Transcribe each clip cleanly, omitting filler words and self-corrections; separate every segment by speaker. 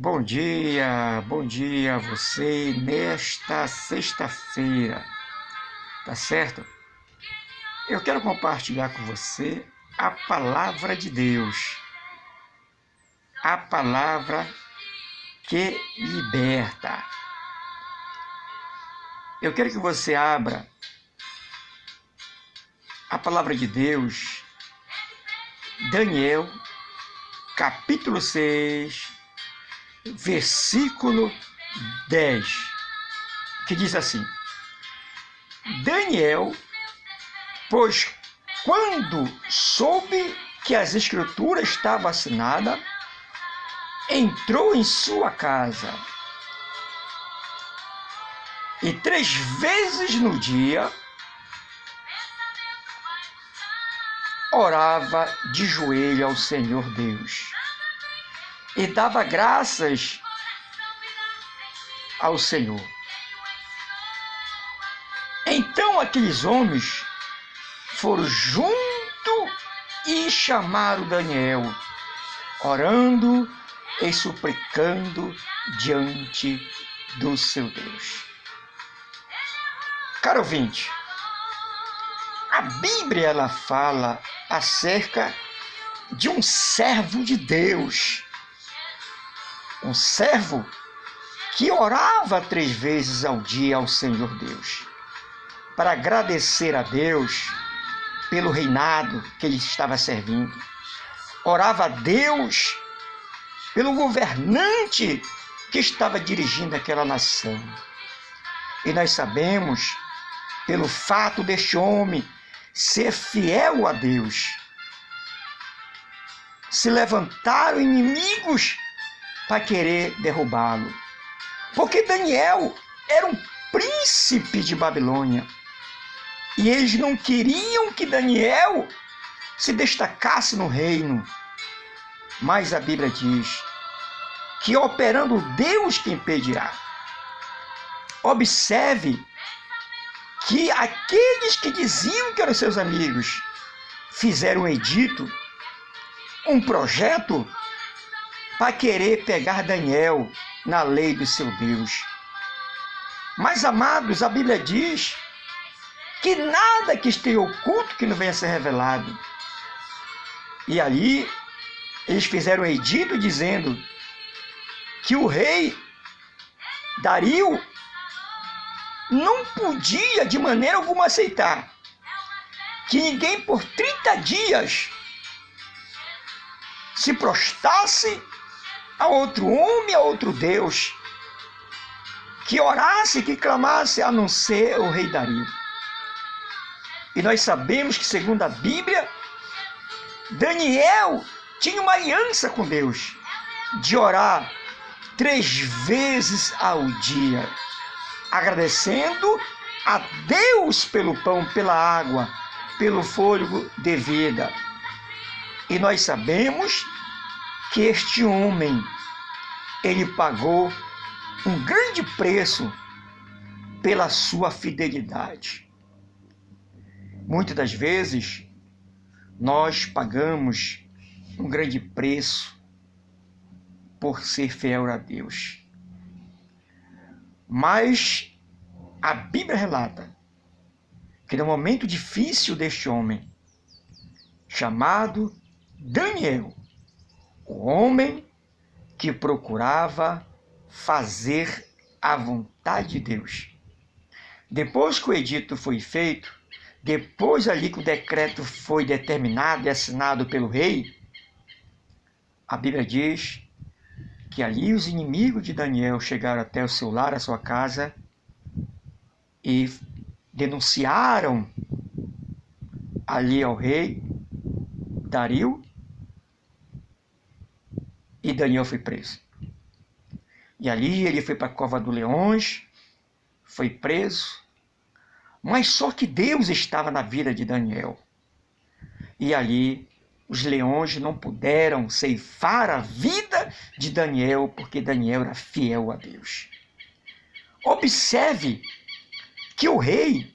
Speaker 1: Bom dia a você nesta sexta-feira, tá certo? Eu quero compartilhar com você a palavra de Deus, a palavra que liberta. Eu quero que você abra a palavra de Deus, Daniel, capítulo 6, versículo 10, que diz assim: Daniel, pois quando soube que as escrituras estavam assinadas, entrou em sua casa e 3 vezes no dia orava de joelho ao Senhor Deus e dava graças ao Senhor. Então aqueles homens foram junto e chamaram Daniel, orando e suplicando diante do seu Deus. Caro ouvinte, a Bíblia ela fala acerca de um servo de Deus, um servo que orava 3 vezes ao dia ao Senhor Deus, para agradecer a Deus pelo reinado que ele estava servindo. Orava a Deus pelo governante que estava dirigindo aquela nação. E nós sabemos, pelo fato deste homem ser fiel a Deus, se levantaram inimigos para querer derrubá-lo. Porque Daniel era um príncipe de Babilônia. E eles não queriam que Daniel se destacasse no reino. Mas a Bíblia diz que operando Deus que impedirá. Observe que aqueles que diziam que eram seus amigos fizeram um edito, um projeto para querer pegar Daniel na lei do seu Deus. Mas, amados, a Bíblia diz que nada que esteja oculto que não venha a ser revelado. E ali eles fizeram um edito dizendo que o rei Dario não podia de maneira alguma aceitar que ninguém por 30 dias se prostrasse a outro homem, a outro Deus, que orasse, que clamasse, a não ser o rei Dario. E nós sabemos que, segundo a Bíblia, Daniel tinha uma aliança com Deus, de orar 3 vezes ao dia, agradecendo a Deus pelo pão, pela água, pelo fôlego de vida. E nós sabemos que este homem, ele pagou um grande preço pela sua fidelidade. Muitas das vezes, nós pagamos um grande preço por ser fiel a Deus. Mas a Bíblia relata que no momento difícil deste homem, chamado Daniel, o homem que procurava fazer a vontade de Deus. Depois que o edito foi feito, depois ali que o decreto foi determinado e assinado pelo rei, a Bíblia diz que ali os inimigos de Daniel chegaram até o seu lar, a sua casa, e denunciaram ali ao rei Dario, e Daniel foi preso. E ali ele foi para a cova dos leões, foi preso, mas só que Deus estava na vida de Daniel. E ali os leões não puderam ceifar a vida de Daniel, porque Daniel era fiel a Deus. Observe que o rei,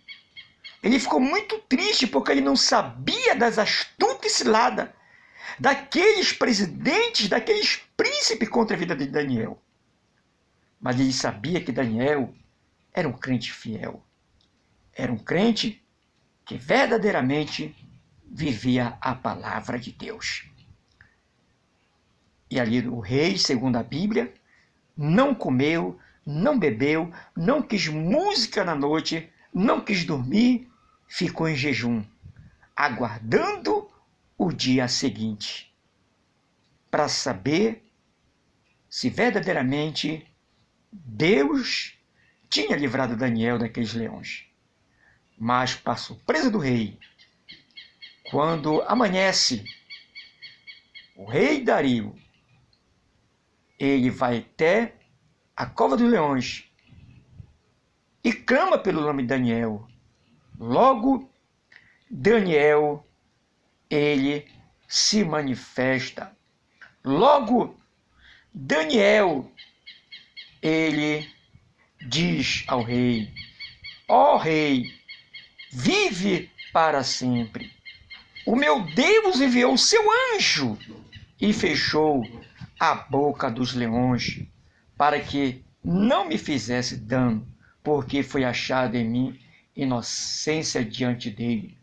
Speaker 1: ele ficou muito triste porque ele não sabia das astutas ciladas daqueles presidentes, daqueles príncipes contra a vida de Daniel. Mas ele sabia que Daniel era um crente fiel. Era um crente que verdadeiramente vivia a palavra de Deus. E ali o rei, segundo a Bíblia, não comeu, não bebeu, não quis música na noite, não quis dormir, ficou em jejum, aguardando o dia seguinte, para saber se verdadeiramente Deus tinha livrado Daniel daqueles leões. Mas, para surpresa do rei, quando amanhece, o rei Dario, ele vai até a cova dos leões e clama pelo nome de Daniel. Logo, Daniel, ele se manifesta. Logo, Daniel, ele diz ao rei: ó rei, vive para sempre. O meu Deus enviou o seu anjo e fechou a boca dos leões, para que não me fizesse dano, porque foi achada em mim inocência diante dele.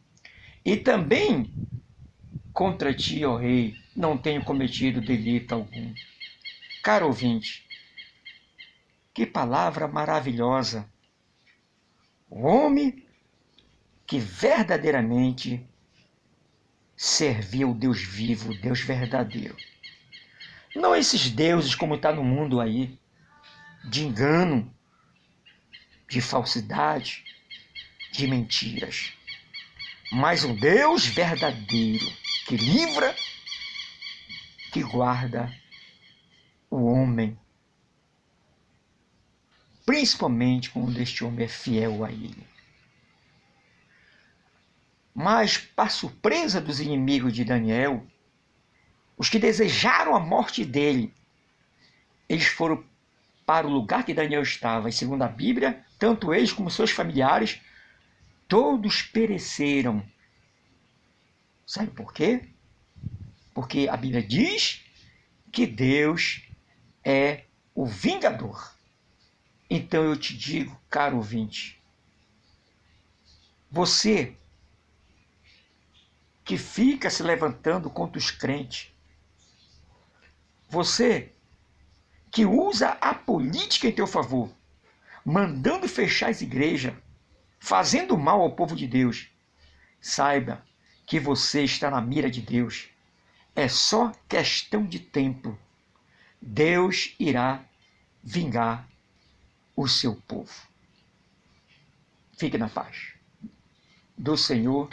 Speaker 1: E também contra ti, ó rei, não tenho cometido delito algum. Caro ouvinte, que palavra maravilhosa! O homem que verdadeiramente servia o Deus vivo, o Deus verdadeiro. Não esses deuses como está no mundo aí, de engano, de falsidade, de mentiras. Mas um Deus verdadeiro, que livra, que guarda o homem. Principalmente quando este homem é fiel a ele. Mas, para surpresa dos inimigos de Daniel, os que desejaram a morte dele, eles foram para o lugar que Daniel estava. E segundo a Bíblia, tanto eles como seus familiares, todos pereceram. Sabe por quê? Porque a Bíblia diz que Deus é o vingador. Então eu te digo, caro ouvinte, você que fica se levantando contra os crentes, você que usa a política em teu favor, mandando fechar as igrejas, fazendo mal ao povo de Deus, saiba que você está na mira de Deus. É só questão de tempo. Deus irá vingar o seu povo. Fique na paz do Senhor